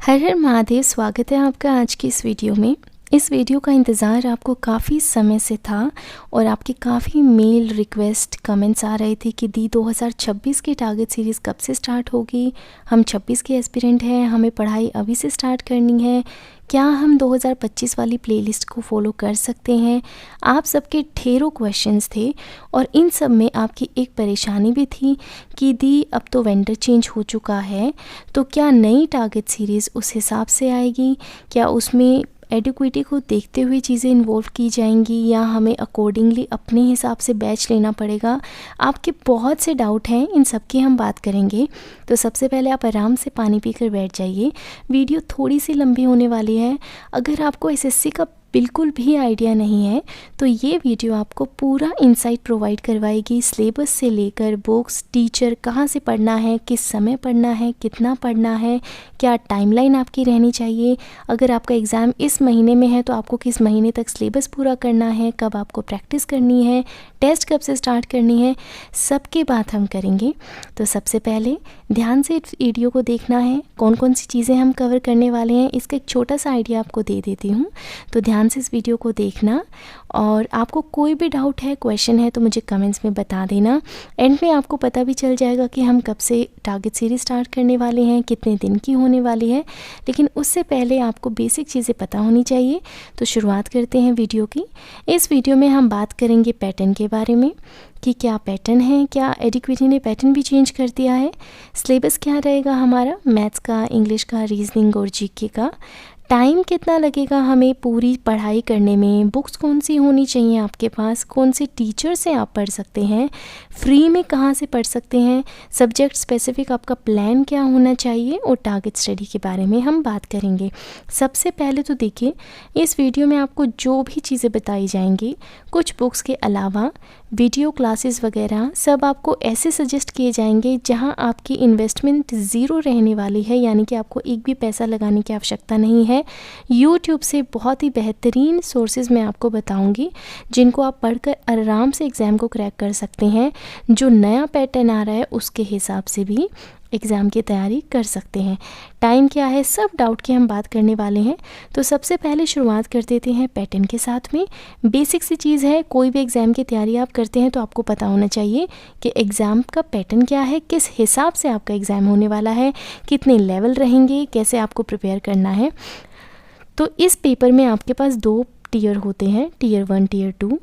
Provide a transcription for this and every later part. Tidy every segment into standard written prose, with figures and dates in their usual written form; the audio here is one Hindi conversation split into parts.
हर हर महादेव। स्वागत है आपका आज की इस वीडियो में। इस वीडियो का इंतज़ार आपको काफ़ी समय से था और आपके काफ़ी मेल रिक्वेस्ट कमेंट्स आ रहे थे कि दी 2026 की टारगेट सीरीज़ कब से स्टार्ट होगी। हम 26 के एस्पिरेंट हैं, हमें पढ़ाई अभी से स्टार्ट करनी है। क्या हम 2025 वाली प्लेलिस्ट को फॉलो कर सकते हैं। आप सबके ढेरों क्वेश्चंस थे और इन सब में आपकी एक परेशानी भी थी कि दी अब तो वेंडर चेंज हो चुका है, तो क्या नई टारगेट सीरीज़ उस हिसाब से आएगी, क्या उसमें एडिक्विटी को देखते हुए चीज़ें इन्वॉल्व की जाएंगी या हमें अकॉर्डिंगली अपने हिसाब से बैच लेना पड़ेगा। आपके बहुत से डाउट हैं, इन सब की हम बात करेंगे। तो सबसे पहले आप आराम से पानी पीकर बैठ जाइए। वीडियो थोड़ी सी लंबी होने वाली है। अगर आपको एसएससी का बिल्कुल भी आइडिया नहीं है तो ये वीडियो आपको पूरा इंसाइट प्रोवाइड करवाएगी, सिलेबस से लेकर बुक्स, टीचर, कहाँ से पढ़ना है, किस समय पढ़ना है, कितना पढ़ना है, क्या टाइमलाइन आपकी रहनी चाहिए। अगर आपका एग्ज़ाम इस महीने में है तो आपको किस महीने तक सिलेबस पूरा करना है, कब आपको प्रैक्टिस करनी है, टेस्ट कब से स्टार्ट करनी है, सबकी बात हम करेंगे। तो सबसे पहले ध्यान से इस वीडियो को देखना है। कौन कौन सी चीज़ें हम कवर करने वाले हैं इसका एक छोटा सा आइडिया आपको दे देती हूँ। तो ध्यान से इस वीडियो को देखना और आपको कोई भी डाउट है, क्वेश्चन है तो मुझे कमेंट्स में बता देना। एंड में आपको पता भी चल जाएगा कि हम कब से टारगेट सीरीज स्टार्ट करने वाले हैं, कितने दिन की होने वाली है। लेकिन उससे पहले आपको बेसिक चीज़ें पता होनी चाहिए। तो शुरुआत करते हैं वीडियो की। इस वीडियो में हम बात करेंगे पैटर्न के बारे में कि क्या पैटर्न है, क्या एडिक्विटी ने पैटर्न भी चेंज कर दिया है, सिलेबस क्या रहेगा हमारा, मैथ्स का, इंग्लिश का, रीजनिंग और जीके का, टाइम कितना लगेगा हमें पूरी पढ़ाई करने में, बुक्स कौन सी होनी चाहिए आपके पास, कौन से टीचर से आप पढ़ सकते हैं, फ्री में कहाँ से पढ़ सकते हैं, सब्जेक्ट स्पेसिफिक आपका प्लान क्या होना चाहिए और टारगेट स्टडी के बारे में हम बात करेंगे। सबसे पहले तो देखिए, इस वीडियो में आपको जो भी चीज़ें बताई जाएंगी, कुछ बुक्स के अलावा वीडियो क्लासेस वगैरह सब आपको ऐसे सजेस्ट किए जाएंगे जहां आपकी इन्वेस्टमेंट ज़ीरो रहने वाली है, यानी कि आपको एक भी पैसा लगाने की आवश्यकता नहीं है। यूट्यूब से बहुत ही बेहतरीन सोर्सेज मैं आपको बताऊंगी जिनको आप पढ़कर आराम से एग्ज़ाम को क्रैक कर सकते हैं। जो नया पैटर्न आ रहा है उसके हिसाब से भी एग्ज़ाम की तैयारी कर सकते हैं। टाइम क्या है, सब डाउट की हम बात करने वाले हैं। तो सबसे पहले शुरुआत कर देते हैं पैटर्न के साथ में। बेसिक सी चीज़ है, कोई भी एग्ज़ाम की तैयारी आप करते हैं तो आपको पता होना चाहिए कि एग्ज़ाम का पैटर्न क्या है, किस हिसाब से आपका एग्ज़ाम होने वाला है, कितने लेवल रहेंगे, कैसे आपको प्रिपेयर करना है। तो इस पेपर में आपके पास 2 टीयर होते हैं, टीयर 1, टीयर 2,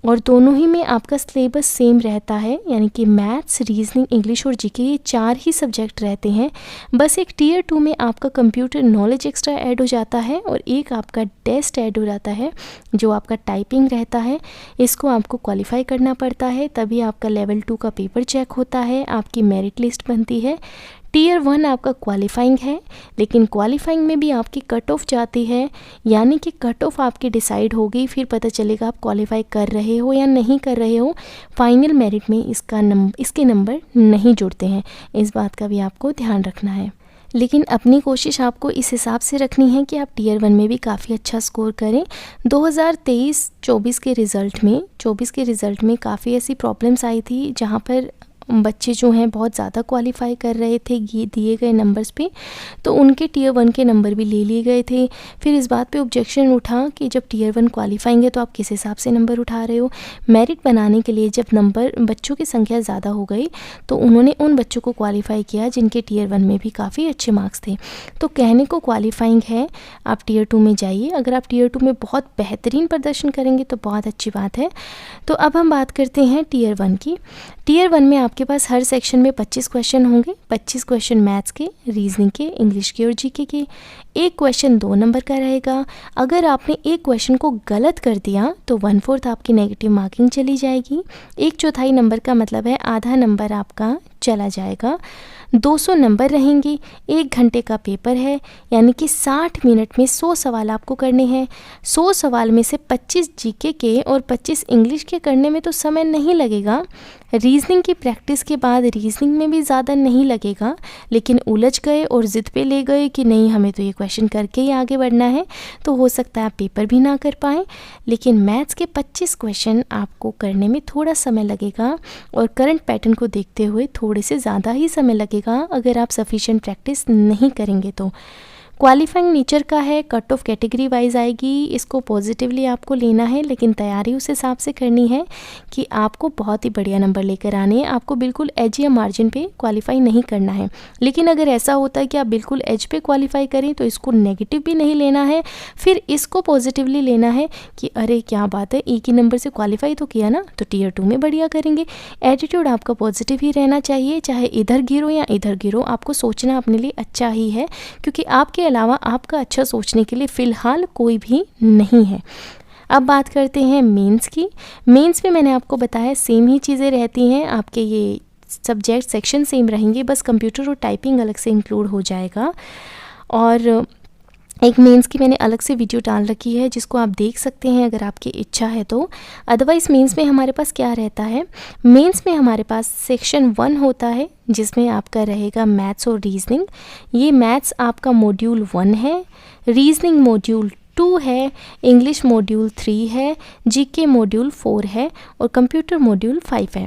और दोनों ही में आपका सिलेबस सेम रहता है, यानी कि मैथ्स, रीजनिंग, इंग्लिश और जीके, ये 4 ही सब्जेक्ट रहते हैं। बस एक टीयर 2 में आपका कंप्यूटर नॉलेज एक्स्ट्रा ऐड हो जाता है और एक आपका टेस्ट ऐड हो जाता है जो आपका टाइपिंग रहता है। इसको आपको क्वालिफाई करना पड़ता है, तभी आपका लेवल 2 का पेपर चेक होता है, आपकी मेरिट लिस्ट बनती है। टीयर 1 आपका क्वालिफाइंग है, लेकिन क्वालिफाइंग में भी आपकी कट ऑफ जाती है, यानी कि कट ऑफ आपकी डिसाइड होगी, फिर पता चलेगा आप क्वालिफाई कर रहे हो या नहीं कर रहे हो। फाइनल मेरिट में इसके नंबर नहीं जुड़ते हैं, इस बात का भी आपको ध्यान रखना है। लेकिन अपनी कोशिश आपको इस हिसाब से रखनी है कि आप टीयर 1 में भी काफ़ी अच्छा स्कोर करें। 2023-24 के रिज़ल्ट में काफ़ी ऐसी प्रॉब्लम्स आई थी जहाँ पर बच्चे जो हैं बहुत ज़्यादा क्वालिफाई कर रहे थे दिए गए नंबर्स पे, तो उनके टीयर 1 के नंबर भी ले लिए गए थे। फिर इस बात पे ऑब्जेक्शन उठा कि जब टीयर 1 क्वालिफाइंग है तो आप किस हिसाब से नंबर उठा रहे हो। मेरिट बनाने के लिए जब नंबर बच्चों की संख्या ज़्यादा हो गई तो उन्होंने उन बच्चों को क्वालिफाई किया जिनके टीयर 1 में भी काफ़ी अच्छे मार्क्स थे। तो कहने को क्वालिफाइंग है, आप टीयर 2 में जाइए। अगर आप टीयर 2 में बहुत बेहतरीन प्रदर्शन करेंगे तो बहुत अच्छी बात है। तो अब हम बात करते हैं टीयर 1 की। टीयर 1 में आपके पास हर सेक्शन में 25 क्वेश्चन होंगे। 25 क्वेश्चन मैथ्स के, रीजनिंग के, इंग्लिश के और जीके के। एक क्वेश्चन 2 नंबर का रहेगा। अगर आपने एक क्वेश्चन को गलत कर दिया तो 1/4 आपकी नेगेटिव मार्किंग चली जाएगी। 1/4 नंबर का मतलब है आधा नंबर आपका चला जाएगा। 200 नंबर रहेंगे। 1 घंटे का पेपर है, यानी कि 60 मिनट में 100 सवाल आपको करने हैं। 100 सवाल में से 25 जीके के और 25 इंग्लिश के करने में तो समय नहीं लगेगा। रीजनिंग की प्रैक्टिस के बाद रीजनिंग में भी ज़्यादा नहीं लगेगा, लेकिन उलझ गए और ज़िद पे ले गए कि नहीं हमें तो ये क्वेश्चन करके ही आगे बढ़ना है, तो हो सकता है आप पेपर भी ना कर पाएँ। लेकिन मैथ्स के 25 क्वेश्चन आपको करने में थोड़ा समय लगेगा और करंट पैटर्न को देखते हुए थोड़े से ज़्यादा ही समय लगेगा अगर आप सफिशिएंट प्रैक्टिस नहीं करेंगे तो। क्वालिफाइंग नेचर का है, कट ऑफ कैटेगरी वाइज आएगी, इसको पॉजिटिवली आपको लेना है, लेकिन तैयारी उस हिसाब से करनी है कि आपको बहुत ही बढ़िया नंबर लेकर आने हैं। आपको बिल्कुल एज या मार्जिन पे क्वालिफाई नहीं करना है। लेकिन अगर ऐसा होता है कि आप बिल्कुल एज पे क्वालिफाई करें तो इसको नेगेटिव भी नहीं लेना है, फिर इसको पॉजिटिवली लेना है कि अरे क्या बात है, एक ही नंबर से क्वालिफाई तो किया ना, तो टियर 2 में बढ़िया करेंगे। एटीट्यूड आपका पॉजिटिव ही रहना चाहिए, चाहे इधर गिरो या इधर गिरो, आपको सोचना अपने लिए अच्छा ही है, क्योंकि आपके अलावा आपका अच्छा सोचने के लिए फ़िलहाल कोई भी नहीं है। अब बात करते हैं मेंस की। मेंस में मैंने आपको बताया सेम ही चीज़ें रहती हैं, आपके ये सब्जेक्ट सेक्शन सेम रहेंगे, बस कंप्यूटर और टाइपिंग अलग से इंक्लूड हो जाएगा। और एक मेंस की मैंने अलग से वीडियो डाल रखी है जिसको आप देख सकते हैं अगर आपकी इच्छा है तो। अदरवाइज़ मेंस में हमारे पास क्या रहता है, मेंस में हमारे पास सेक्शन 1 होता है जिसमें आपका रहेगा मैथ्स और रीजनिंग। ये मैथ्स आपका मॉड्यूल 1 है, रीजनिंग मॉड्यूल 2 है, इंग्लिश मॉड्यूल 3 है, जीके मॉड्यूल 4 है और कंप्यूटर मॉड्यूल 5 है।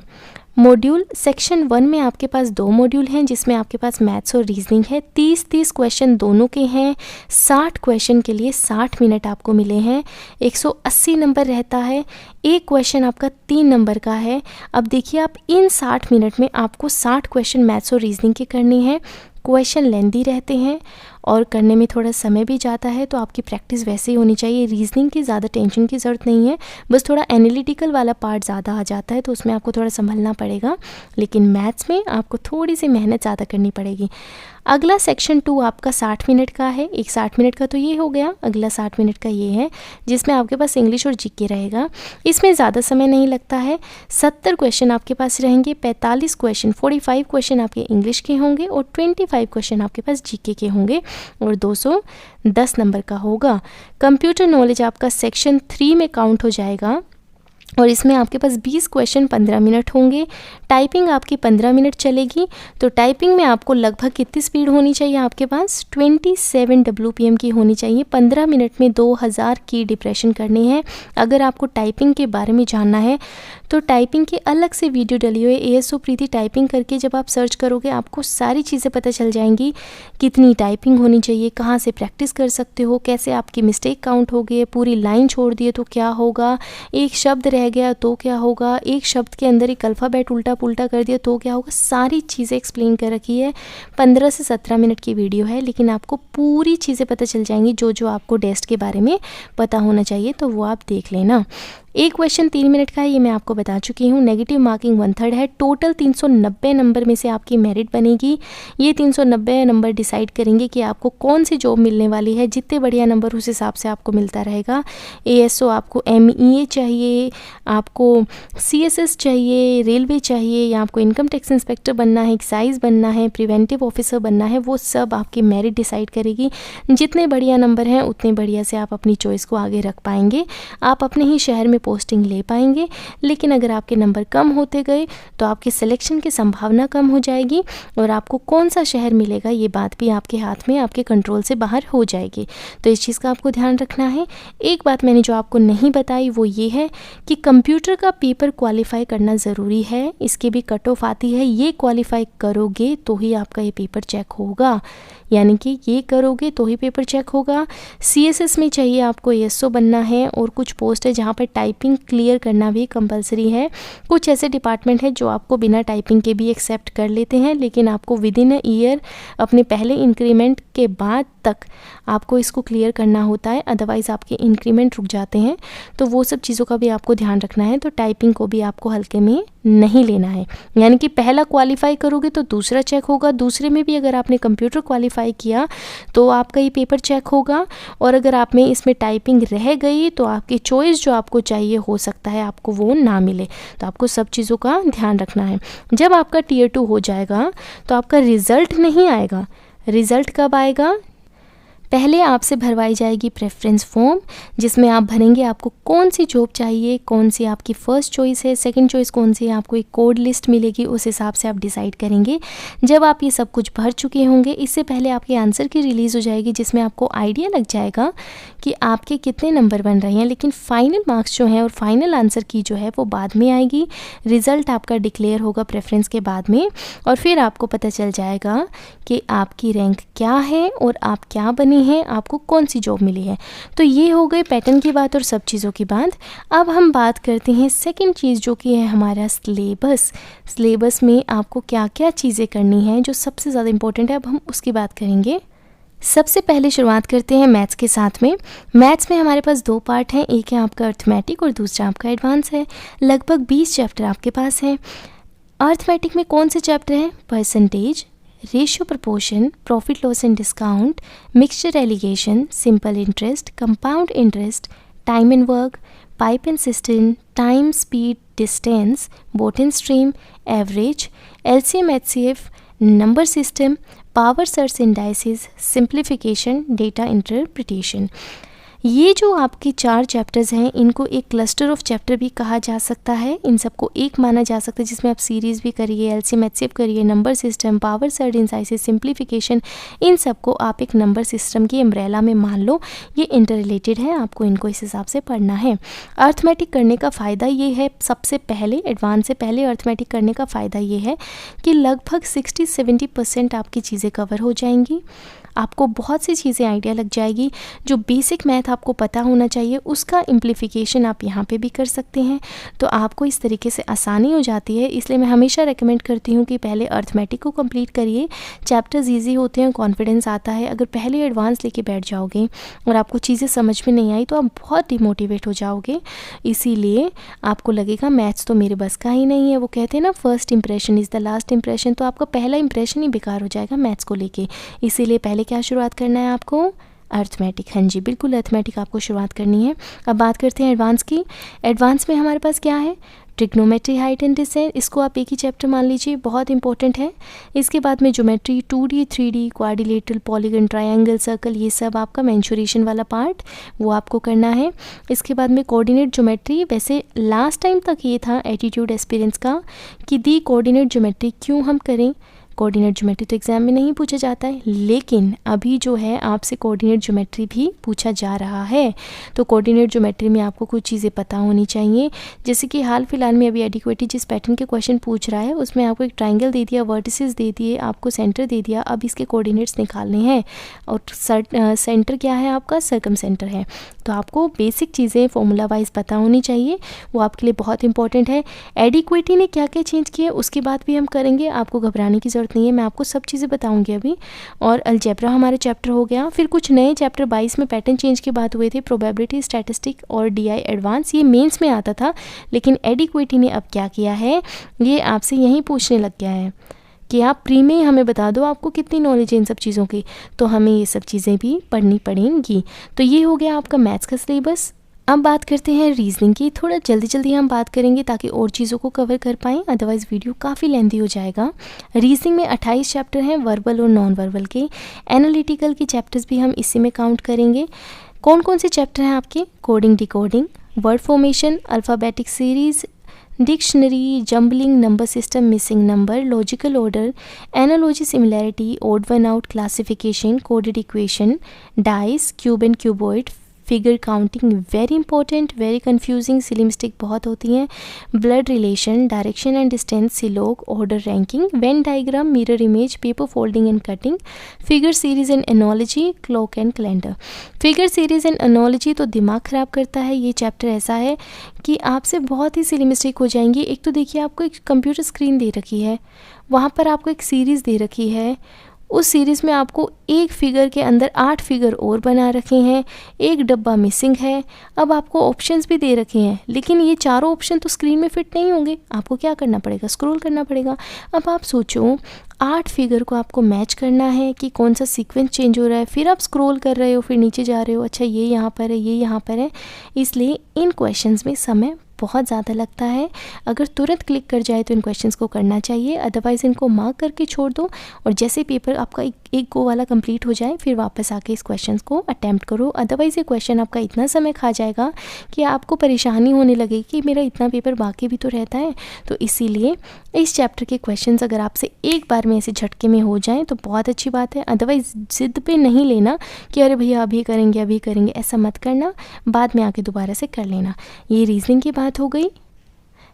मॉड्यूल सेक्शन 1 में आपके पास 2 मॉड्यूल हैं जिसमें आपके पास मैथ्स और रीजनिंग है। 30-30 क्वेश्चन दोनों के हैं। 60 क्वेश्चन के लिए 60 मिनट आपको मिले हैं। 180 नंबर रहता है। एक क्वेश्चन आपका 3 नंबर का है। अब देखिए, आप इन 60 मिनट में आपको 60 क्वेश्चन मैथ्स और रीजनिंग के करने हैं। क्वेश्चन लेंदी रहते हैं और करने में थोड़ा समय भी जाता है, तो आपकी प्रैक्टिस वैसे ही होनी चाहिए। रीजनिंग की ज़्यादा टेंशन की ज़रूरत नहीं है, बस थोड़ा एनालिटिकल वाला पार्ट ज़्यादा आ जाता है तो उसमें आपको थोड़ा संभलना पड़ेगा। लेकिन मैथ्स में आपको थोड़ी सी मेहनत ज़्यादा करनी पड़ेगी। अगला सेक्शन 2 आपका 60 मिनट का है। एक 60 मिनट का तो ये हो गया, अगला 60 मिनट का ये है जिसमें आपके पास इंग्लिश और जीके रहेगा। इसमें ज़्यादा समय नहीं लगता है। 70 क्वेश्चन आपके पास रहेंगे। 45 क्वेश्चन 45 क्वेश्चन आपके इंग्लिश के होंगे और 25 क्वेश्चन आपके पास जीके के होंगे और 210 नंबर का होगा। कंप्यूटर नॉलेज आपका सेक्शन 3 में काउंट हो जाएगा और इसमें आपके पास 20 क्वेश्चन 15 मिनट होंगे। टाइपिंग आपकी 15 मिनट चलेगी। तो टाइपिंग में आपको लगभग कितनी स्पीड होनी चाहिए, आपके पास 27 WPM की होनी चाहिए। 15 मिनट में 2000 की डिप्रेशन करनी है। अगर आपको टाइपिंग के बारे में जानना है तो टाइपिंग की अलग से वीडियो डली हुई है। ASO प्रीति टाइपिंग करके जब आप सर्च करोगे आपको सारी चीज़ें पता चल जाएंगी, कितनी टाइपिंग होनी चाहिए, कहाँ से प्रैक्टिस कर सकते हो, कैसे आपकी मिस्टेक काउंट हो गई है, पूरी लाइन छोड़ दिए तो क्या होगा, एक शब्द रह गया तो क्या होगा, एक शब्द के अंदर एक अल्फ़ाबेट उल्टा पुल्टा कर दिया तो क्या होगा, सारी चीज़ें एक्सप्लेन कर रखी है। 15 से 17 मिनट की वीडियो है, लेकिन आपको पूरी चीज़ें पता चल जाएंगी जो जो आपको टेस्ट के बारे में पता होना चाहिए, तो वो आप देख लेना। एक क्वेश्चन 3 मिनट का है, ये मैं आपको बता चुकी हूँ। नेगेटिव मार्किंग 1/3 है। टोटल 390 नंबर में से आपकी मेरिट बनेगी। ये 390 नंबर डिसाइड करेंगे कि आपको कौन सी जॉब मिलने वाली है। जितने बढ़िया नंबर उस हिसाब से आपको मिलता रहेगा। ASO आपको MEA चाहिए, आपको CSS चाहिए, रेलवे चाहिए, या आपको इनकम टैक्स इंस्पेक्टर बनना है, एक्साइज बनना है, प्रिवेंटिव ऑफिसर बनना है, वो सब आपकी मेरिट डिसाइड करेगी। जितने बढ़िया नंबर हैं उतने बढ़िया से आप अपनी चॉइस को आगे रख पाएंगे, आप अपने ही शहर में पोस्टिंग ले पाएंगे। लेकिन अगर आपके नंबर कम होते गए तो आपके सिलेक्शन की संभावना कम हो जाएगी और आपको कौन सा शहर मिलेगा ये बात भी आपके हाथ में, आपके कंट्रोल से बाहर हो जाएगी। तो इस चीज़ का आपको ध्यान रखना है। एक बात मैंने जो आपको नहीं बताई वो ये है कि कंप्यूटर का पेपर क्वालिफाई करना ज़रूरी है। इसकी भी कट ऑफ आती है, ये क्वालिफाई करोगे तो ही आपका ये पेपर चेक होगा, यानी कि ये करोगे तो ही पेपर चेक होगा। CSS में चाहिए आपको ASO बनना है और कुछ पोस्ट है जहाँ पर टाइपिंग क्लियर करना भी कंपलसरी है। कुछ ऐसे डिपार्टमेंट है जो आपको बिना टाइपिंग के भी एक्सेप्ट कर लेते हैं, लेकिन आपको विद इन अ ईयर अपने पहले इंक्रीमेंट के बाद तक आपको इसको क्लियर करना होता है, अदरवाइज़ आपके इंक्रीमेंट रुक जाते हैं। तो वो सब चीज़ों का भी आपको ध्यान रखना है। तो टाइपिंग को भी आपको हल्के में नहीं लेना है, यानी कि पहला क्वालिफाई करोगे तो दूसरा चेक होगा, दूसरे में भी अगर आपने कंप्यूटर क्वालिफाई किया तो आपका ये पेपर चेक होगा, और अगर आप में इसमें टाइपिंग रह गई तो आपकी चॉइस जो आपको चाहिए हो सकता है आपको वो ना मिले। तो आपको सब चीज़ों का ध्यान रखना है। जब आपका Tier 2 हो जाएगा तो आपका रिज़ल्ट नहीं आएगा। रिज़ल्ट कब आएगा? पहले आपसे भरवाई जाएगी प्रेफरेंस फॉर्म, जिसमें आप भरेंगे आपको कौन सी जॉब चाहिए, कौन सी आपकी फ़र्स्ट चॉइस है, सेकंड चॉइस कौन सी है, आपको एक कोड लिस्ट मिलेगी, उस हिसाब से आप डिसाइड करेंगे। जब आप ये सब कुछ भर चुके होंगे, इससे पहले आपके आंसर की रिलीज़ हो जाएगी, जिसमें आपको आइडिया लग जाएगा कि आपके कितने नंबर बन रहे हैं। लेकिन फाइनल मार्क्स जो हैं और फाइनल आंसर की जो है वो बाद में आएगी। रिज़ल्ट आपका डिक्लेयर होगा प्रेफरेंस के बाद में, और फिर आपको पता चल जाएगा कि आपकी रैंक क्या है और आप क्या बने नहीं है, आपको कौन सी जॉब मिली है। तो ये हो गई पैटर्न की बात और सब चीज़ों की बात। अब हम बात करते हैं सेकंड चीज़ जो कि है हमारा सिलेबस। सिलेबस में आपको क्या क्या चीज़ें करनी है जो सबसे ज़्यादा इम्पोर्टेंट है, अब हम उसकी बात करेंगे। सबसे पहले शुरुआत करते हैं मैथ्स के साथ में। मैथ्स में हमारे पास 2 पार्ट हैं, एक है आपका अर्थमेटिक और दूसरा आपका एडवांस है। लगभग 20 चैप्टर आपके पास हैं। अर्थमेटिक में कौन से चैप्टर हैं? Percentage, ratio proportion, profit loss and discount, mixture allegation, simple interest, compound interest, time and work, pipe and system, time, speed, distance, boat and stream, average, LCM HCF, number system, power surds indices, simplification, data interpretation. ये जो आपके 4 चैप्टर्स हैं इनको एक क्लस्टर ऑफ चैप्टर भी कहा जा सकता है। इन सबको एक माना जा सकता है जिसमें आप सीरीज़ भी करिए, एलसीएम एचसीएफ करिए, number system, power surds indices, simplification, इन सबको आप एक नंबर सिस्टम की अम्ब्रेला में मान लो। ये इंटर रिलेटेड है, आपको इनको इस हिसाब से पढ़ना है। अर्थमेटिक करने का फ़ायदा ये है, सबसे पहले एडवांस से पहले अर्थमेटिक करने का फ़ायदा ये है कि लगभग 60-70% आपकी चीज़ें कवर हो जाएंगी। आपको बहुत सी चीज़ें आइडिया लग जाएगी। जो बेसिक मैथ आपको पता होना चाहिए उसका इम्प्लीफिकेशन आप यहाँ पे भी कर सकते हैं, तो आपको इस तरीके से आसानी हो जाती है। इसलिए मैं हमेशा रेकमेंड करती हूँ कि पहले अर्थमेटिक को कंप्लीट करिए। चैप्टर्स ईजी होते हैं, कॉन्फिडेंस आता है। अगर पहले एडवांस लेके बैठ जाओगे और आपको चीज़ें समझ में नहीं आई तो आप बहुत डिमोटिवेट हो जाओगे। इसीलिए आपको लगेगा मैथ्स तो मेरे बस का ही नहीं है। वो कहते हैं ना, first impression is the last impression. तो आपका पहला इंप्रेशन ही बेकार हो जाएगा मैथ्स को लेके। इसीलिए पहले क्या शुरुआत करना है आपको? अर्थमेटिक। हाँ जी, बिल्कुल अर्थमेटिक आपको शुरुआत करनी है। अब बात करते हैं एडवांस की। एडवांस में हमारे पास क्या है? Trigonometry, height and distance. इसको आप एक ही चैप्टर मान लीजिए, बहुत इंपॉर्टेंट है। इसके बाद में geometry, 2D, 3D, quadrilateral, polygon, triangle, circle, ये सब आपका मेंसुरेशन वाला पार्ट वो आपको करना है। इसके बाद में कोऑर्डिनेट ज्योमेट्री। वैसे लास्ट टाइम तक ये था एटीट्यूड एक्सपीरियंस का कि दी कोऑर्डिनेट ज्योमेट्री क्यों हम करें। कोऑर्डिनेट ज्योमेट्री तो एग्जाम में नहीं पूछा जाता है, लेकिन अभी जो है आपसे कोऑर्डिनेट ज्योमेट्री भी पूछा जा रहा है। तो कोऑर्डिनेट ज्योमेट्री में आपको कुछ चीज़ें पता होनी चाहिए। जैसे कि हाल फिलहाल में अभी एडिक्वेटी जिस पैटर्न के क्वेश्चन पूछ रहा है उसमें आपको एक ट्राइंगल दे दिया, वर्टिसेस दे दिए, आपको सेंटर दे दिया। अब इसके कोऑर्डिनेट्स निकालने हैं और सेंटर क्या है आपका? सर्कम सेंटर है। तो आपको बेसिक चीज़ें फॉर्मूला वाइज पता होनी चाहिए, वो आपके लिए बहुत इंपॉर्टेंट है। एडिक्वेटी ने क्या क्या चेंज किया उसकी बात भी हम करेंगे, आपको घबराने की ज़रूरत नहीं है, मैं आपको सब चीज़ें बताऊंगी अभी। और अलजेब्रा हमारा चैप्टर हो गया। फिर कुछ नए चैप्टर 22 में पैटर्न चेंज की बात हुई थी, प्रोबेबिलिटी, स्टैटिस्टिक और DI एडवांस। ये मेंस में आता था, लेकिन एडिक्वेटी ने अब क्या किया है, ये आपसे यहीं पूछने लग गया है कि आप प्री में हमें बता दो आपको कितनी नॉलेज है इन सब चीज़ों की, तो हमें ये सब चीज़ें भी पढ़नी पड़ेंगी। तो ये हो गया आपका मैथ्स का सिलेबस। अब बात करते हैं रीजनिंग की। थोड़ा जल्दी हम बात करेंगे ताकि और चीज़ों को कवर कर पाएँ, अदरवाइज़ वीडियो काफ़ी लेंथी हो जाएगा। रीजनिंग में 28 चैप्टर हैं, वर्बल और नॉन वर्बल के। एनालिटिकल के चैप्टर्स भी हम इसी में काउंट करेंगे। कौन कौन से चैप्टर हैं आपके? Coding, decoding, word formation, alphabetic series, dictionary, jumbling, number system, missing number, logical order, analogy, similarity, odd one out, classification, coded equation, dice, cube and cuboid, figure counting, very important, very confusing, silly mistake बहुत होती हैं, blood relation, direction and distance, syllogism, order ranking, Venn diagram, mirror image, paper folding and cutting, figure series and analogy, clock and calendar. Figure series and analogy तो दिमाग ख़राब करता है। ये चैप्टर ऐसा है कि आपसे बहुत ही सिली मिस्टेक हो जाएंगी। एक तो देखिए आपको एक कंप्यूटर स्क्रीन दे रखी है, वहाँ पर आपको एक सीरीज़ दे रखी है, उस सीरीज़ में आपको एक फिगर के अंदर 8 फिगर और बना रखे हैं, एक डब्बा मिसिंग है। अब आपको ऑप्शंस भी दे रखे हैं, लेकिन ये चारों ऑप्शन तो स्क्रीन में फिट नहीं होंगे। आपको क्या करना पड़ेगा? स्क्रॉल करना पड़ेगा। अब आप सोचो 8 फिगर को आपको मैच करना है कि कौन सा सीक्वेंस चेंज हो रहा है, फिर आप स्क्रॉल कर रहे हो, फिर नीचे जा रहे हो, अच्छा ये यहाँ पर है, ये यहाँ पर है। इसलिए इन क्वेश्चंस में समय बहुत ज़्यादा लगता है। अगर तुरंत क्लिक कर जाए तो इन क्वेश्चंस को करना चाहिए, अदरवाइज़ इनको मार्क करके छोड़ दो और जैसे पेपर आपका एक गो वाला कंप्लीट हो जाए फिर वापस आके इस क्वेश्चंस को अटैम्प्ट करो। अदरवाइज़ ये क्वेश्चन आपका इतना समय खा जाएगा कि आपको परेशानी होने लगेगी कि मेरा इतना पेपर बाकी भी तो रहता है। तो इसीलिए इस चैप्टर के क्वेश्चंस अगर आपसे एक बार में ऐसे झटके में हो जाएँ तो बहुत अच्छी बात है। अदरवाइज़ ज़िद पे नहीं लेना कि अरे भैया अभी करेंगे, ऐसा मत करना, बाद में आके दोबारा से कर लेना। ये रीजनिंग की बात हो गई।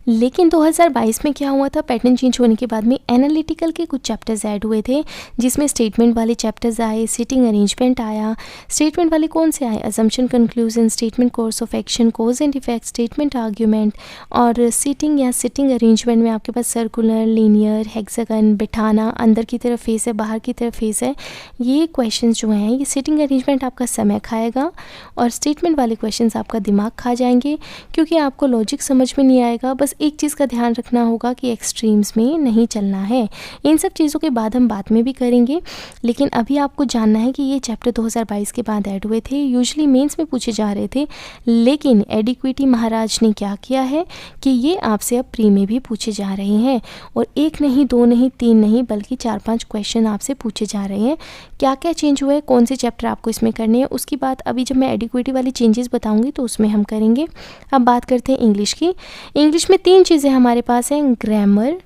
लेकिन 2022 में क्या हुआ था, पैटर्न चेंज होने के बाद में एनालिटिकल के कुछ चैप्टर्स ऐड हुए थे, जिसमें स्टेटमेंट वाले चैप्टर्स आए, सिटिंग अरेंजमेंट आया। स्टेटमेंट वाले कौन से आए, assumption, conclusion, statement, course of action, cause and effect, statement, argument. और सिटिंग या सिटिंग अरेंजमेंट में आपके पास सर्कुलर, लीनियर, हेक्सागन, बिठाना, अंदर की तरफ फेस है, बाहर की तरफ फेस है, ये क्वेश्चन जो हैं, ये सिटिंग अरेंजमेंट आपका समय खाएगा और स्टेटमेंट वाले क्वेश्चन आपका दिमाग खा जाएंगे, क्योंकि आपको लॉजिक समझ में नहीं आएगा। बस एक चीज़ का ध्यान रखना होगा कि एक्सट्रीम्स में नहीं चलना है। इन सब चीज़ों के बाद हम बाद में भी करेंगे, लेकिन अभी आपको जानना है कि ये चैप्टर 2022 के बाद ऐड हुए थे, यूजुअली मेंस में पूछे जा रहे थे, लेकिन एडिक्विटी महाराज ने क्या किया है कि ये आपसे अब प्री में भी पूछे जा रहे हैं, और एक नहीं, दो नहीं, तीन नहीं, बल्कि 4-5 क्वेश्चन आपसे पूछे जा रहे हैं। क्या क्या चेंज हुआ है, कौन से चैप्टर आपको इसमें करने हैं, उसकी बात अभी जब मैं एडिक्विटी वाली चेंजेस बताऊंगी तो उसमें हम करेंगे। अब बात करते हैं इंग्लिश की। इंग्लिश में 3 चीज़ें हमारे पास हैं, ग्रामर,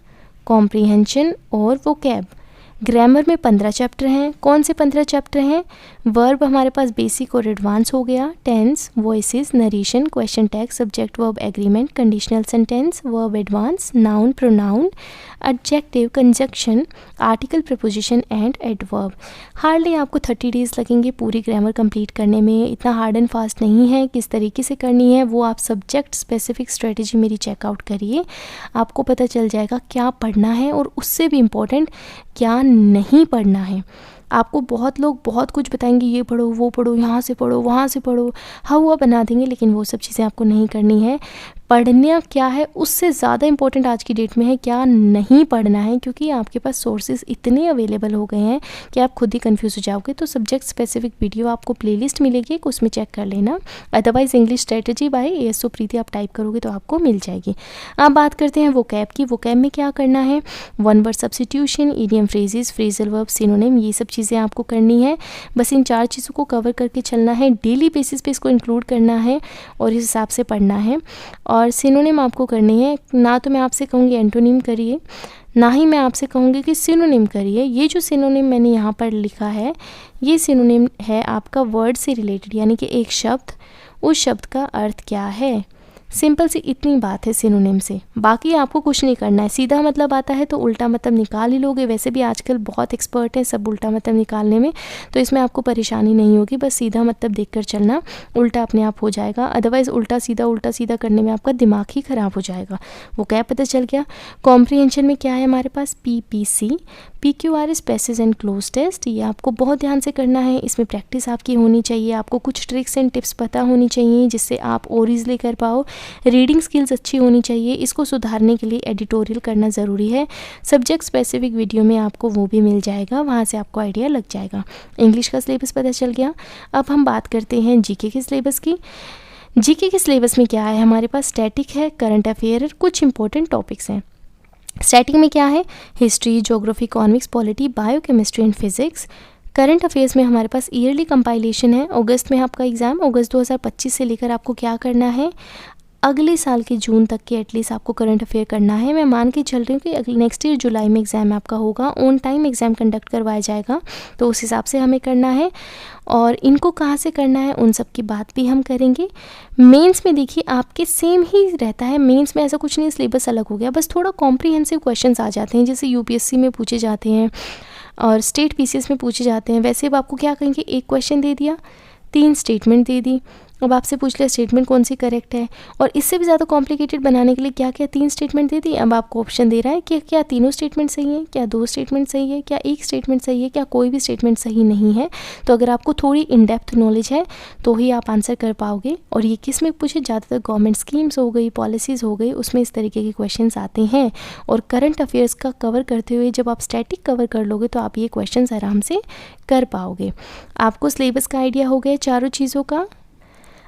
कॉम्प्रीहेंशन और वोकैब। ग्रामर में 15 चैप्टर हैं। कौन से 15 चैप्टर हैं, वर्ब हमारे पास बेसिक और एडवांस हो गया, tense, voices, narration, question tag, subject verb agreement, conditional sentence, verb advance, noun, pronoun, adjective, conjunction, article, preposition and adverb. Hardly आपको 30 डेज़ लगेंगे पूरी ग्रामर कंप्लीट करने में। इतना हार्ड एंड फास्ट नहीं है, किस तरीके से करनी है वो आप सब्जेक्ट स्पेसिफिक स्ट्रेटजी मेरी चेकआउट करिए, आपको पता चल जाएगा क्या पढ़ना है और उससे भी इम्पोर्टेंट क्या नहीं पढ़ना है। आपको बहुत लोग बहुत कुछ बताएंगे, ये पढ़ो, वो पढ़ो, यहाँ से पढ़ो, वहाँ से पढ़ो, हुआ बना देंगे, लेकिन वो सब चीज़ें आपको नहीं करनी है। पढ़ना क्या है उससे ज़्यादा इंपॉर्टेंट आज की डेट में है क्या नहीं पढ़ना है, क्योंकि आपके पास सोर्सेज इतने अवेलेबल हो गए हैं कि आप खुद ही कंफ्यूज हो जाओगे। तो सब्जेक्ट स्पेसिफिक वीडियो आपको प्लेलिस्ट मिलेगी, उसमें चेक कर लेना। Otherwise English strategy by ASO Preeti आप टाइप करोगे तो आपको मिल जाएगी। अब बात करते हैं वोकैब की। वोकैब में क्या करना है, one word substitution, idiom phrases, phrasal verb, synonym, ये सब चीज़ें आपको करनी है। बस इन 4 चीज़ों को कवर करके चलना है, डेली बेसिस पे इसको इंक्लूड करना है और इस हिसाब से पढ़ना है। और सिनोनिम आपको करनी है, ना तो मैं आपसे कहूँगी एंटोनिम करिए, ना ही मैं आपसे कहूँगी कि सिनोनिम करिए। ये जो सिनोनिम मैंने यहाँ पर लिखा है, ये सिनोनिम है आपका वर्ड से रिलेटेड, यानी कि एक शब्द, उस शब्द का अर्थ क्या है। सिंपल सी इतनी बात है सिनोनिम से, बाकी आपको कुछ नहीं करना है। सीधा मतलब आता है तो उल्टा मतलब निकाल ही लोगे, वैसे भी आजकल बहुत एक्सपर्ट हैं सब उल्टा मतलब निकालने में, तो इसमें आपको परेशानी नहीं होगी। बस सीधा मतलब देखकर चलना, उल्टा अपने आप हो जाएगा। अदरवाइज़ उल्टा सीधा करने में आपका दिमाग ही ख़राब हो जाएगा। वो क्या पता चल गया। कॉम्प्रीहेंशन में क्या है हमारे पास, PPC, PQRS, passage and cloze test. ये आपको बहुत ध्यान से करना है, इसमें प्रैक्टिस आपकी होनी चाहिए, आपको कुछ ट्रिक्स एंड टिप्स पता होनी चाहिए जिससे आप और ईज़िली कर पाओ। रीडिंग स्किल्स अच्छी होनी चाहिए, इसको सुधारने के लिए एडिटोरियल करना ज़रूरी है। सब्जेक्ट स्पेसिफिक वीडियो में आपको वो भी मिल जाएगा, वहाँ से आपको आइडिया लग जाएगा। इंग्लिश का सिलेबस पता चल गया। अब हम बात करते हैं GK के सिलेबस की। GK के सिलेबस में क्या है हमारे पास, स्टैटिक है, करंट अफेयर, कुछ इंपॉर्टेंट टॉपिक्स हैं। स्टैटिक में क्या है, history, geography, economics, polity, biochemistry and physics. Current affairs में हमारे पास ईयरली कंपाइलेशन है, अगस्त में आपका एग्ज़ाम, अगस्त 2025 से लेकर आपको क्या करना है, अगले साल के जून तक के एटलीस्ट आपको करंट अफेयर करना है। मैं मान के चल रही हूँ कि नेक्स्ट ईयर जुलाई में एग्ज़ाम आपका होगा, ऑन टाइम एग्ज़ाम कंडक्ट करवाया जाएगा, तो उस हिसाब से हमें करना है। और इनको कहाँ से करना है उन सब की बात भी हम करेंगे। मेंस में देखिए आपके सेम ही रहता है, मेंस में ऐसा कुछ नहीं, सिलेबस अलग हो गया, बस थोड़ा कॉम्प्रीहेंसिव क्वेश्चंस आ जाते हैं, जैसे UPSC में पूछे जाते हैं और स्टेट PCS में पूछे जाते हैं। वैसे अब आपको क्या करेंगे, एक क्वेश्चन दे दिया, 3 स्टेटमेंट दे दी, अब आपसे पूछ लिया स्टेटमेंट कौन सी करेक्ट है, और इससे भी ज़्यादा कॉम्प्लिकेटेड बनाने के लिए क्या क्या 3 स्टेटमेंट दे दी। अब आपको ऑप्शन दे रहा है कि क्या तीनों स्टेटमेंट सही है, क्या 2 स्टेटमेंट सही है, क्या 1 स्टेटमेंट सही है, क्या कोई भी स्टेटमेंट सही नहीं है। तो अगर आपको थोड़ी इन डेप्थ नॉलेज है तो ही आप आंसर कर पाओगे। और ये किस में पूछे, ज़्यादातर गवर्नमेंट स्कीम्स हो गई, पॉलिसीज़ हो गई, उसमें इस तरीके के क्वेश्चन आते हैं। और करंट अफेयर्स का कवर करते हुए जब आप स्टैटिक कवर कर लोगे तो आप ये क्वेश्चन आराम से कर पाओगे। आपको सिलेबस का आइडिया हो गया चारों चीज़ों का।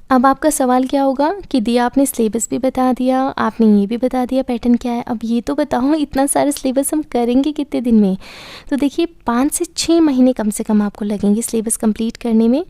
अब आपका सवाल क्या होगा कि दिया आपने सिलेबस भी बता दिया, आपने ये भी बता दिया पैटर्न क्या है, अब ये तो बताओ इतना सारा सिलेबस हम करेंगे कितने दिन में। तो देखिए 5 से 6 महीने कम से कम आपको लगेंगे सिलेबस कंप्लीट करने में।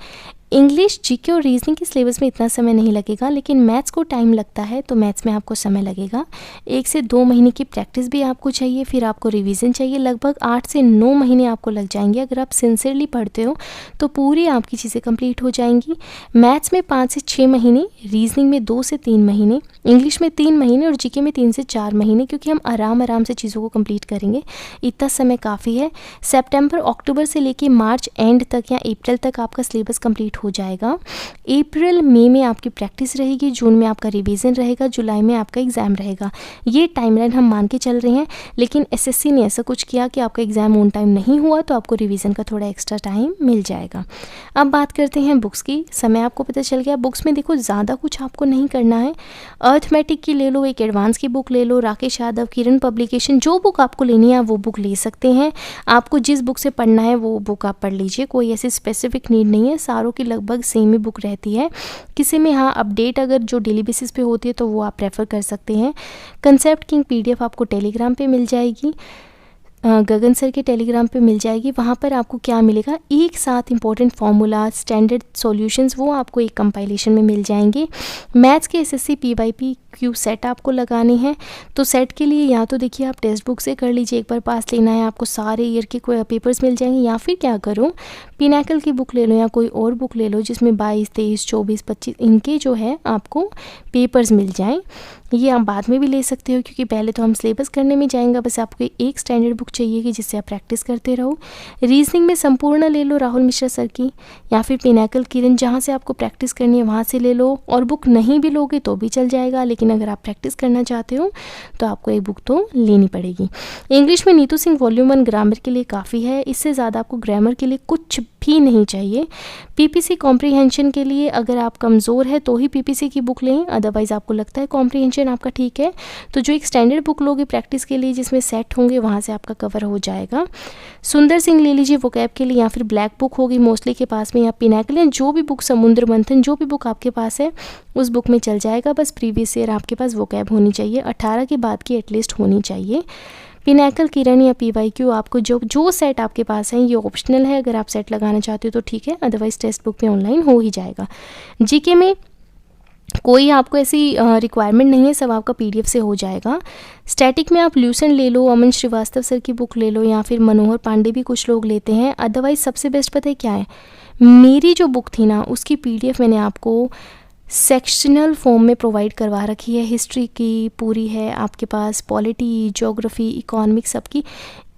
इंग्लिश, जीके और रीजनिंग के सिलेबस में इतना समय नहीं लगेगा, लेकिन मैथ्स को टाइम लगता है, तो मैथ्स में आपको समय लगेगा। 1 से 2 महीने की प्रैक्टिस भी आपको चाहिए, फिर आपको रिवीजन चाहिए। लगभग 8 से 9 महीने आपको लग जाएंगे। अगर आप सिंसियरली पढ़ते हो तो पूरी आपकी चीज़ें कंप्लीट हो जाएंगी। मैथ्स में 5 से 6 महीने, रीजनिंग में 2 से 3 महीने, इंग्लिश में 3 महीने और जीके में 3 से 4 महीने, क्योंकि हम आराम से चीज़ों को कंप्लीट करेंगे। इतना समय काफ़ी है। सितंबर अक्टूबर से लेके मार्च एंड तक या अप्रैल तक आपका सिलेबस कंप्लीट हो जाएगा। अप्रैल मई में आपकी प्रैक्टिस रहेगी, जून में आपका रिवीजन रहेगा, जुलाई में आपका एग्ज़ाम रहेगा। ये टाइमलाइन हम मान के चल रहे हैं, लेकिन एसएससी ने ऐसा कुछ किया कि आपका एग्ज़ाम ऑन टाइम नहीं हुआ तो आपको रिवीजन का थोड़ा एक्स्ट्रा टाइम मिल जाएगा। अब बात करते हैं बुक्स की। समय आपको पता चल गया। बुक्स में देखो ज़्यादा कुछ आपको नहीं करना है। अर्थमेटिक की ले लो, एक एडवांस की बुक ले लो, राकेश यादव, किरण पब्लिकेशन, जो बुक आपको लेनी है वो बुक ले सकते हैं। आपको जिस बुक से पढ़ना है वो बुक आप पढ़ लीजिए, कोई ऐसी स्पेसिफिक नीड नहीं है। सारों की लगभग सेम ही बुक रहती है। किसी में हाँ अपडेट अगर जो डेली बेसिस पे होती है तो वो आप प्रेफर कर सकते हैं। कंसेप्ट किंग पीडीएफ आपको टेलीग्राम पे मिल जाएगी, गगन सर के टेलीग्राम पे मिल जाएगी। वहाँ पर आपको क्या मिलेगा, एक साथ इंपॉर्टेंट फार्मूला, स्टैंडर्ड सॉल्यूशंस, वो आपको एक कंपाइलेशन में मिल जाएंगे। मैथ्स के एसएससी पीवाईपी क्यू सेट आपको लगाने हैं, तो सेट के लिए या तो देखिए आप टेक्स्ट बुक से कर लीजिए, एक बार पास लेना है आपको सारे ईयर के पेपर्स मिल जाएंगे, या फिर क्या करो पिनाकल की बुक ले लो या कोई और बुक ले लो जिसमें 22, 23, 24, 25 इनके जो है आपको पेपर्स मिल जाएं। ये आप बाद में भी ले सकते हो, क्योंकि पहले तो हम सिलेबस करने में जाएंगे। बस आपको एक स्टैंडर्ड बुक चाहिए कि जिससे आप प्रैक्टिस करते रहो। रीजनिंग में संपूर्ण ले लो राहुल मिश्रा सर की, या फिर पिनाकल किरण, जहाँ से आपको प्रैक्टिस करनी है वहाँ से ले लो। और बुक नहीं भी लोगे तो भी चल जाएगा, लेकिन अगर आप प्रैक्टिस करना चाहते हो तो आपको एक बुक तो लेनी पड़ेगी। इंग्लिश में नीतू सिंह वॉल्यूम 1 ग्रामर के लिए काफ़ी है, इससे ज़्यादा आपको ग्रामर के लिए कुछ भी नहीं चाहिए। पीपीसी कॉम्प्रीहेंशन के लिए अगर आप कमज़ोर है तो ही पीपीसी की बुक लें, अदरवाइज़ आपको लगता है कॉम्प्रीहेंशन आपका ठीक है तो जो एक स्टैंडर्ड बुक लोगे प्रैक्टिस के लिए जिसमें सेट होंगे वहाँ से आपका कवर हो जाएगा। सुंदर सिंह ले लीजिए वोकैब के लिए, या फिर ब्लैक बुक होगी मोस्टली के पास में, या पिनाकल, या जो भी बुक, समुद्र मंथन, जो भी बुक आपके पास है उस बुक में चल जाएगा। बस प्रीवियस ईयर आपके पास वोकैब होनी चाहिए, 18 के बाद की एटलीस्ट होनी चाहिए। पिनाकल, किरण या पीवाईक्यू, आपको जो सेट आपके पास है ये ऑप्शनल है, अगर आप सेट लगाना चाहते हो तो ठीक है, अदरवाइज टेक्स्ट बुक पे ऑनलाइन हो ही जाएगा। जीके में कोई आपको ऐसी रिक्वायरमेंट नहीं है, सब आपका पीडीएफ से हो जाएगा। स्टैटिक में आप ल्यूसेंट ले लो, अमन श्रीवास्तव सर की बुक ले लो, या फिर मनोहर पांडे भी कुछ लोग लेते हैं। अदरवाइज सबसे बेस्ट पता है क्या है, मेरी जो बुक थी ना उसकी पीडीएफ मैंने आपको सेक्शनल फॉर्म में प्रोवाइड करवा रखी है। हिस्ट्री की पूरी है आपके पास, पॉलिटी, ज्योग्राफी, इकोनॉमिक्स सबकी।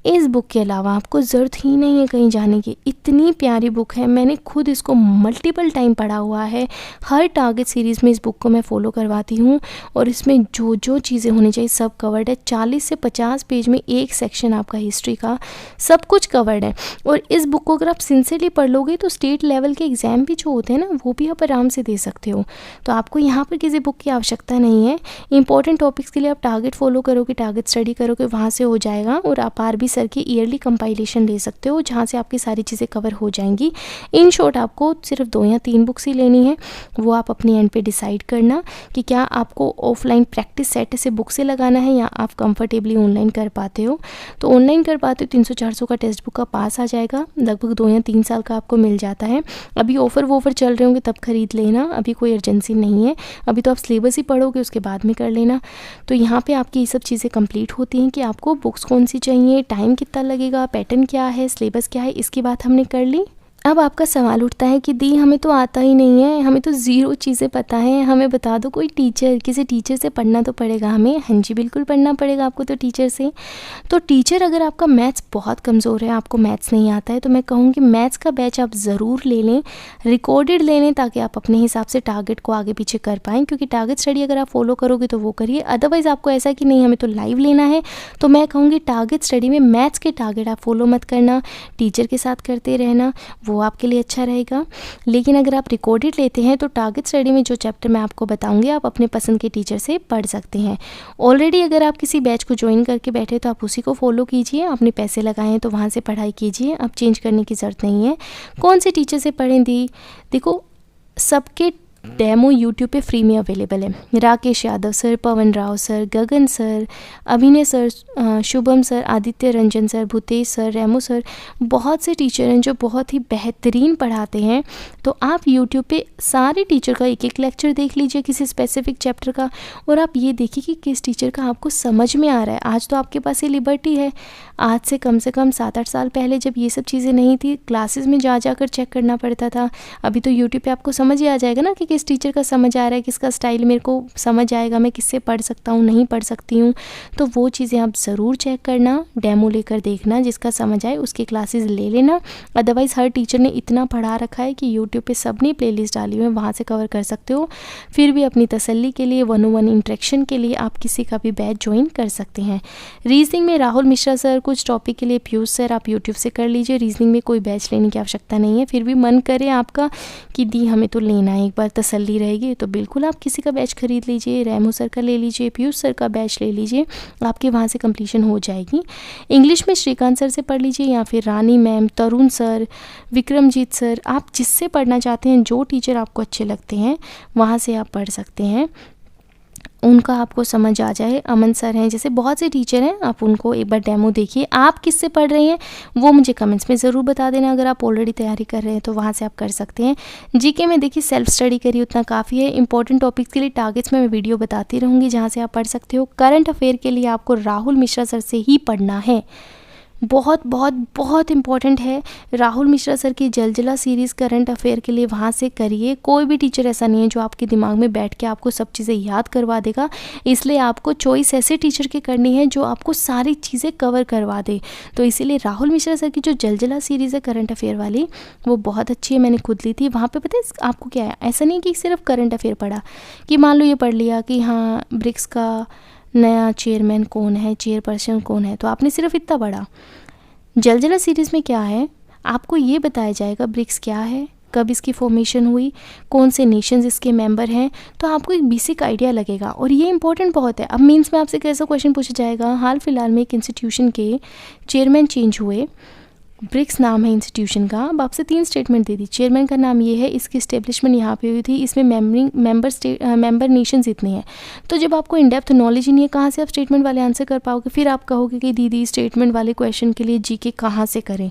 इस बुक के अलावा आपको ज़रूरत ही नहीं है कहीं जाने की। इतनी प्यारी बुक है, मैंने खुद इसको मल्टीपल टाइम पढ़ा हुआ है। हर टारगेट सीरीज़ में इस बुक को मैं फॉलो करवाती हूँ और इसमें जो जो चीज़ें होनी चाहिए सब कवर्ड है। 40 से 50 पेज में एक सेक्शन आपका हिस्ट्री का, सब कुछ कवर्ड है। और इस बुक को अगर आप सिंसियरली पढ़ लोगे तो स्टेट लेवल के एग्ज़ाम भी जो होते हैं ना वो भी आप आराम से दे सकते हो। तो आपको यहाँ पर किसी बुक की आवश्यकता नहीं है। इंपॉर्टेंट टॉपिक्स के लिए आप टारगेट फॉलो करोगे, टारगेट स्टडी करोगे, वहाँ से हो जाएगा। और आप आरबी सर की ईयरली कंपाइलेशन ले सकते हो जहाँ से आपकी सारी चीज़ें कवर हो जाएंगी। इन शॉर्ट आपको सिर्फ 2 या 3 बुक्स ही लेनी है, वो आप अपनी एंड पे डिसाइड करना कि क्या आपको ऑफलाइन प्रैक्टिस सेट से बुक से लगाना है या आप कंफर्टेबली ऑनलाइन कर पाते हो। तो ऑनलाइन कर पाते हो 300-400 का टेक्स्ट बुक का पास आ जाएगा, लगभग 2 या 3 साल का आपको मिल जाता है। अभी ऑफर चल रहे होंगे तब खरीद लेना, अभी कोई अर्जेंसी नहीं है। अभी तो आप सिलेबस ही पढ़ोगे उसके बाद में कर लेना। तो यहाँ पे आपकी ये सब चीज़ें कंप्लीट होती हैं कि आपको बुक्स कौन सी चाहिए, टाइम कितना लगेगा, पैटर्न क्या है, सिलेबस क्या है, इसकी बात हमने कर ली। अब आपका सवाल उठता है कि दी हमें तो आता ही नहीं है, हमें तो ज़ीरो चीज़ें पता है, हमें बता दो कोई टीचर, किसी टीचर से पढ़ना तो पड़ेगा हमें। हाँ जी बिल्कुल पढ़ना पड़ेगा आपको तो टीचर से। तो टीचर अगर आपका मैथ्स बहुत कमज़ोर है, आपको मैथ्स नहीं आता है, तो मैं कहूँगी मैथ्स का बैच आप ज़रूर ले लें, रिकॉर्डेड ले लें, ताकि आप अपने हिसाब से टारगेट को आगे पीछे कर पाएँ। क्योंकि टारगेट स्टडी अगर आप फॉलो करोगे तो वो करिए, अदरवाइज़ आपको ऐसा कि नहीं हमें तो लाइव लेना है, तो मैं कहूँगी टारगेट स्टडी में मैथ्स के टारगेट आप फॉलो मत करना, टीचर के साथ करते रहना, वो आपके लिए अच्छा रहेगा। लेकिन अगर आप रिकॉर्डेड लेते हैं तो टारगेट स्टडी में जो चैप्टर मैं आपको बताऊंगी आप अपने पसंद के टीचर से पढ़ सकते हैं। ऑलरेडी अगर आप किसी बैच को ज्वाइन करके बैठे तो आप उसी को फॉलो कीजिए, आपने पैसे लगाए हैं तो वहाँ से पढ़ाई कीजिए, अब चेंज करने की ज़रूरत नहीं है। कौन से टीचर से पढ़ें दी, देखो सबके डेमो यूट्यूब पे फ्री में अवेलेबल है। Rakesh Yadav sir, Pawan Rao sir, Gagan sir, Abhinay sir, Shubham sir, Aditya Ranjan sir, Bhutesh sir, Remo sir, बहुत से टीचर हैं जो बहुत ही बेहतरीन पढ़ाते हैं। तो आप यूट्यूब पे सारे टीचर का एक एक लेक्चर देख लीजिए किसी स्पेसिफिक चैप्टर का, और आप ये देखिए कि किस टीचर का आपको समझ में आ रहा है। आज तो आपके पास ये लिबर्टी है। आज से कम 7-8 साल पहले जब ये सब चीज़ें नहीं थी, क्लासेस में जा कर चेक करना पड़ता था। अभी तो यूट्यूब पे आपको समझ ही आ जाएगा ना कि किस टीचर का समझ आ रहा है, किसका स्टाइल मेरे को समझ आएगा, मैं किससे पढ़ सकता हूँ, नहीं पढ़ सकती हूँ। तो वो चीज़ें आप ज़रूर चेक करना, डेमो लेकर देखना, जिसका समझ आए उसकी क्लासेस ले लेना। अदरवाइज़ हर टीचर ने इतना पढ़ा रखा है कि यूट्यूब पे सबने प्लेलिस्ट डाली हुई है, वहाँ से कवर कर सकते हो। फिर भी अपनी तसल्ली के लिए, 1-on-1 इंटरेक्शन के लिए आप किसी का भी बैच ज्वाइन कर सकते हैं। रीजनिंग में राहुल मिश्रा सर, कुछ टॉपिक के लिए पीयूष सर, आप यूट्यूब से कर लीजिए। रीजनिंग में कोई बैच लेने की आवश्यकता नहीं है। फिर भी मन करे आपका कि दी हमें तो लेना है, एक बार तसल्ली रहेगी, तो बिल्कुल आप किसी का बैच खरीद लीजिए। रेमो सर का ले लीजिए, पीयूष सर का बैच ले लीजिए, आपके वहाँ से कंप्लीशन हो जाएगी। इंग्लिश में श्रीकांत सर से पढ़ लीजिए, या फिर रानी मैम, तरुण सर, विक्रमजीत सर, आप जिससे पढ़ना चाहते हैं, जो टीचर आपको अच्छे लगते हैं वहाँ से आप पढ़ सकते हैं। उनका आपको समझ आ जाए, अमन सर हैं, जैसे बहुत से टीचर हैं, आप उनको एक बार डेमो देखिए। आप किससे पढ़ रहे हैं वो मुझे कमेंट्स में ज़रूर बता देना। अगर आप ऑलरेडी तैयारी कर रहे हैं तो वहाँ से आप कर सकते हैं। जीके में देखिए सेल्फ स्टडी करिए, उतना काफ़ी है। इंपॉर्टेंट टॉपिक्स के लिए टारगेट्स में मैं वीडियो बताती रहूँगी जहाँ से आप पढ़ सकते हो। करंट अफेयर के लिए आपको राहुल मिश्रा सर से ही पढ़ना है, बहुत बहुत बहुत इंपॉर्टेंट है। राहुल मिश्रा सर की जलजला सीरीज़ करंट अफेयर के लिए वहाँ से करिए। कोई भी टीचर ऐसा नहीं है जो आपके दिमाग में बैठ के आपको सब चीज़ें याद करवा देगा, इसलिए आपको चॉइस ऐसे टीचर की करनी है जो आपको सारी चीज़ें कवर करवा दे। तो इसीलिए राहुल मिश्रा सर की जो जलजला सीरीज़ है करंट अफेयर वाली, वो बहुत अच्छी है, मैंने खुद ली थी। वहाँ पर पता है आपको क्या है, ऐसा नहीं कि सिर्फ करंट अफेयर पढ़ा कि मान लो ये पढ़ लिया कि हाँ ब्रिक्स का नया चेयरमैन कौन है, चेयरपर्सन कौन है, तो आपने सिर्फ इतना पढ़ा। जलजला सीरीज़ में क्या है, आपको ये बताया जाएगा ब्रिक्स क्या है, कब इसकी फॉर्मेशन हुई, कौन से नेशंस इसके मेंबर हैं, तो आपको एक बेसिक आइडिया लगेगा। और ये इंपॉर्टेंट बहुत है। अब मीन्स में आपसे कैसा क्वेश्चन पूछा जाएगा, हाल फिलहाल में एक इंस्टीट्यूशन के चेयरमैन चेंज हुए, ब्रिक्स नाम है इंस्टीट्यूशन का। अब आपसे 3 स्टेटमेंट दे दी, चेयरमैन का नाम ये है, इसकी इस्टेब्लिशमेंट यहाँ पे हुई थी, इसमें मेंबर नेशंस इतने हैं। तो जब आपको इन डेप्थ नॉलेज ही नहीं है, कहाँ से आप स्टेटमेंट वाले आंसर कर पाओगे। फिर आप कहोगे कि दीदी स्टेटमेंट वाले क्वेश्चन के लिए जीके कहाँ से करें।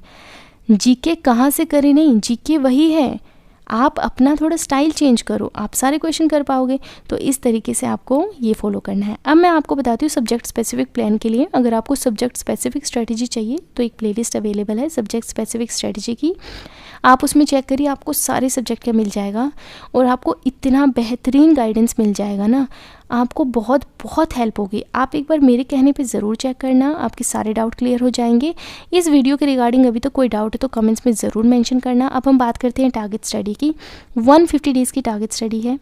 जीके कहाँ से करें नहीं, जीके वही है, आप अपना थोड़ा स्टाइल चेंज करो, आप सारे क्वेश्चन कर पाओगे। तो इस तरीके से आपको ये फॉलो करना है। अब मैं आपको बताती हूँ सब्जेक्ट स्पेसिफिक प्लान के लिए। अगर आपको सब्जेक्ट स्पेसिफिक स्ट्रेटजी चाहिए तो एक प्लेलिस्ट अवेलेबल है सब्जेक्ट स्पेसिफिक स्ट्रेटजी की, आप उसमें चेक करिए, आपको सारे सब्जेक्ट का मिल जाएगा और आपको इतना बेहतरीन गाइडेंस मिल जाएगा ना, आपको बहुत बहुत हेल्प होगी। आप एक बार मेरे कहने पे ज़रूर चेक करना, आपके सारे डाउट क्लियर हो जाएंगे। इस वीडियो के रिगार्डिंग अभी तो कोई डाउट है तो कमेंट्स में ज़रूर मेंशन करना। अब हम बात करते हैं टारगेट स्टडी की। 150 डेज़ की टारगेट स्टडी है।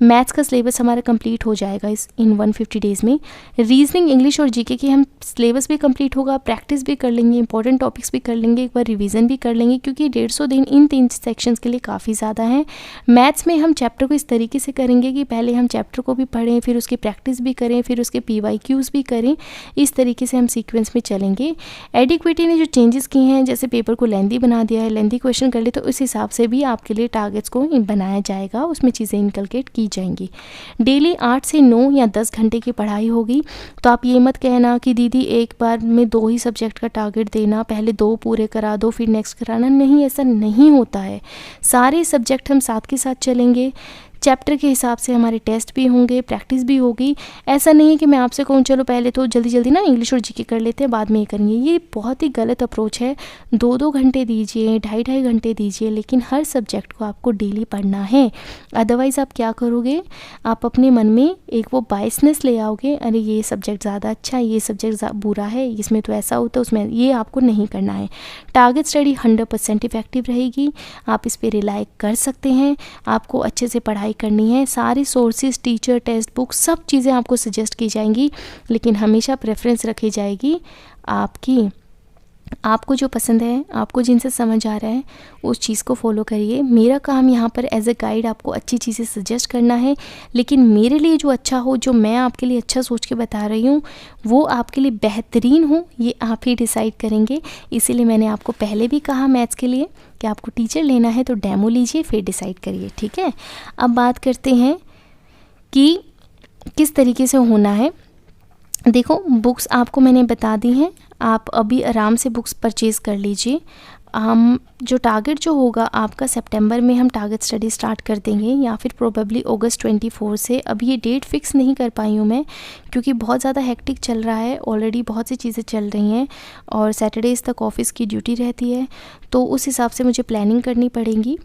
मैथ्स का सिलेबस हमारा कंप्लीट हो जाएगा इन 150 डेज़ में। रीजनिंग, इंग्लिश और जीके की हम सिलेबस भी कंप्लीट होगा, प्रैक्टिस भी कर लेंगे, इंपॉर्टेंट टॉपिक्स भी कर लेंगे, एक बार रिवीजन भी कर लेंगे, क्योंकि 150 दिन इन 3 सेक्शंस के लिए काफ़ी ज़्यादा है। मैथ्स में हम चैप्टर को इस तरीके से करेंगे कि पहले हम चैप्टर को भी पढ़ें, फिर उसकी प्रैक्टिस भी करें, फिर उसके PYQs भी करें। इस तरीके से हम सीक्वेंस में चलेंगे। एडिक्विटी ने जो चेंजेस किए हैं, जैसे पेपर को लेंदी बना दिया है, लेंदी क्वेश्चन कर ले, तो उस हिसाब से भी आपके लिए टारगेट्स को बनाया जाएगा, उसमें चीज़ें इनकलकेट की जाएंगी। डेली 8 से 9 या 10 घंटे की पढ़ाई होगी। तो आप ये मत कहना कि दीदी एक बार में 2 ही सब्जेक्ट का टारगेट देना, पहले 2 पूरे करा दो फिर नेक्स्ट कराना, नहीं, ऐसा नहीं होता है। सारे सब्जेक्ट हम साथ के साथ चलेंगे, चैप्टर के हिसाब से हमारे टेस्ट भी होंगे, प्रैक्टिस भी होगी। ऐसा नहीं है कि मैं आपसे कहूँ चलो पहले तो जल्दी जल्दी ना इंग्लिश और जीके कर लेते हैं, बाद में ये करेंगे। ये बहुत ही गलत अप्रोच है। 2-2 घंटे दीजिए, 2.5 घंटे दीजिए, लेकिन हर सब्जेक्ट को आपको डेली पढ़ना है। अदरवाइज़ आप क्या करोगे, आप अपने मन में एक वो बायसनेस ले आओगे, अरे ये सब्जेक्ट ज़्यादा अच्छा है, ये सब्जेक्ट बुरा है, इसमें तो ऐसा होता है, उसमें ये आपको नहीं करना है। टारगेट स्टडी 100% इफेक्टिव रहेगी, आप इस पर रिलाई कर सकते हैं। आपको अच्छे से पढ़ाई करनी है, सारी सोर्सेज, टीचर, टेक्स्ट बुक, सब चीज़ें आपको सजेस्ट की जाएंगी, लेकिन हमेशा प्रेफरेंस रखी जाएगी आपकी आपको जो पसंद है, आपको जिनसे समझ आ रहा है, उस चीज़ को फॉलो करिए। मेरा काम यहाँ पर एज अ गाइड आपको अच्छी चीज़ें सजेस्ट करना है, लेकिन मेरे लिए जो अच्छा हो, जो मैं आपके लिए अच्छा सोच के बता रही हूँ, वो आपके लिए बेहतरीन हो, ये आप ही डिसाइड करेंगे। इसीलिए मैंने आपको पहले भी कहा मैथ्स के लिए कि आपको टीचर लेना है तो डेमो लीजिए, फिर डिसाइड करिए, ठीक है। अब बात करते हैं कि किस तरीके से होना है। देखो, बुक्स आपको मैंने बता दी हैं, आप अभी आराम से बुक्स परचेज़ कर लीजिए। हम जो टारगेट जो होगा आपका, सितंबर में हम टारगेट स्टडी स्टार्ट कर देंगे, या फिर प्रोबेबली अगस्त 24 से। अभी ये डेट फिक्स नहीं कर पाई हूँ मैं, क्योंकि बहुत ज़्यादा हेक्टिक चल रहा है, ऑलरेडी बहुत सी चीज़ें चल रही हैं और सैटरडेज़ तक ऑफिस की ड्यूटी रहती है, तो उस हिसाब से मुझे प्लानिंग करनी पड़ेगी।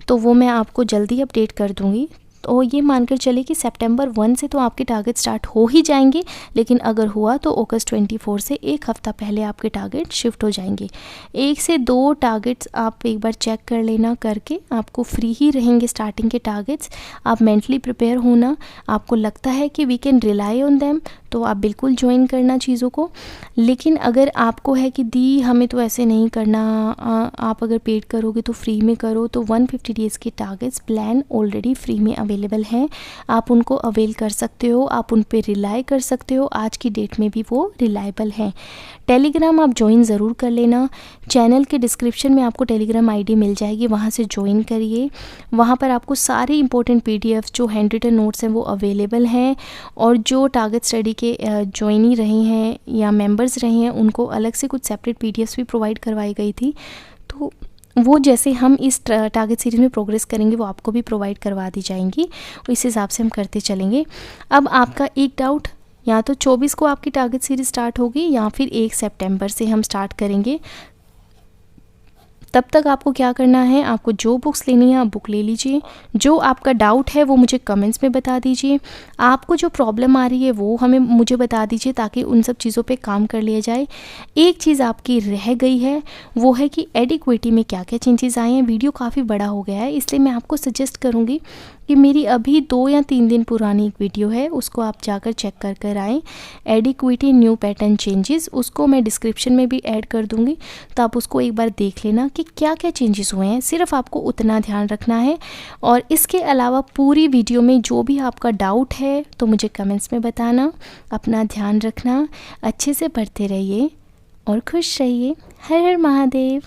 तो वो मैं आपको जल्दी अपडेट कर दूँगी। तो ये मानकर चले कि सितंबर 1 से तो आपके टारगेट स्टार्ट हो ही जाएंगे, लेकिन अगर हुआ तो अगस्त 24 से एक हफ़्ता पहले आपके टारगेट शिफ्ट हो जाएंगे। 1 से 2 टारगेट्स आप एक बार चेक कर लेना, करके आपको फ्री ही रहेंगे स्टार्टिंग के टारगेट्स। आप मेंटली प्रिपेयर होना, आपको लगता है कि we can rely on them, तो आप बिल्कुल ज्वाइन करना चीज़ों को। लेकिन अगर आपको है कि दी हमें तो ऐसे नहीं करना, आप अगर पेड करोगे तो फ्री में करो, तो 150 डेज़ के टारगेट्स प्लान ऑलरेडी फ्री में अवेलेबल हैं, आप उनको अवेल कर सकते हो, आप उन पे रिलाई कर सकते हो। आज की डेट में भी वो रिलायबल हैं। टेलीग्राम आप ज्वाइन ज़रूर कर लेना, चैनल के डिस्क्रिप्शन में आपको टेलीग्राम आईडी मिल जाएगी, वहाँ से ज्वाइन करिए। वहाँ पर आपको सारे इंपॉर्टेंट पीडीएफ जो हैंड रिटन नोट्स हैं वो अवेलेबल हैं, और जो टारगेट स्टडी के ज्वाइनी रहे हैं या मेंबर्स रहे हैं, उनको अलग से कुछ सेपरेट पीडीएफ्स भी प्रोवाइड करवाई गई थी। तो वो जैसे हम इस टारगेट सीरीज़ में प्रोग्रेस करेंगे, वो आपको भी प्रोवाइड करवा दी जाएंगी, इस हिसाब से हम करते चलेंगे। अब आपका एक डाउट, या तो 24 को आपकी टारगेट सीरीज़ स्टार्ट होगी, या फिर 1 सितंबर से हम स्टार्ट करेंगे। तब तक आपको क्या करना है, आपको जो बुक्स लेनी है आप बुक ले लीजिए। जो आपका डाउट है वो मुझे कमेंट्स में बता दीजिए। आपको जो प्रॉब्लम आ रही है वो हमें मुझे बता दीजिए, ताकि उन सब चीज़ों पे काम कर लिया जाए। एक चीज़ आपकी रह गई है, वो है कि एडिक्विटी में क्या क्या चेंजेस आए हैं। वीडियो काफ़ी बड़ा हो गया है, इसलिए मैं आपको सजेस्ट करूँगी कि मेरी अभी 2 या 3 दिन पुरानी एक वीडियो है, उसको आप जाकर चेक कर कर आएँ। एडिक्विटी न्यू पैटर्न चेंजेस, उसको मैं डिस्क्रिप्शन में भी ऐड कर दूँगी, तो आप उसको एक बार देख लेना कि क्या क्या चेंजेस हुए हैं। सिर्फ आपको उतना ध्यान रखना है, और इसके अलावा पूरी वीडियो में जो भी आपका डाउट है तो मुझे कमेंट्स में बताना। अपना ध्यान रखना, अच्छे से पढ़ते रहिए और खुश रहिए। हर हर महादेव।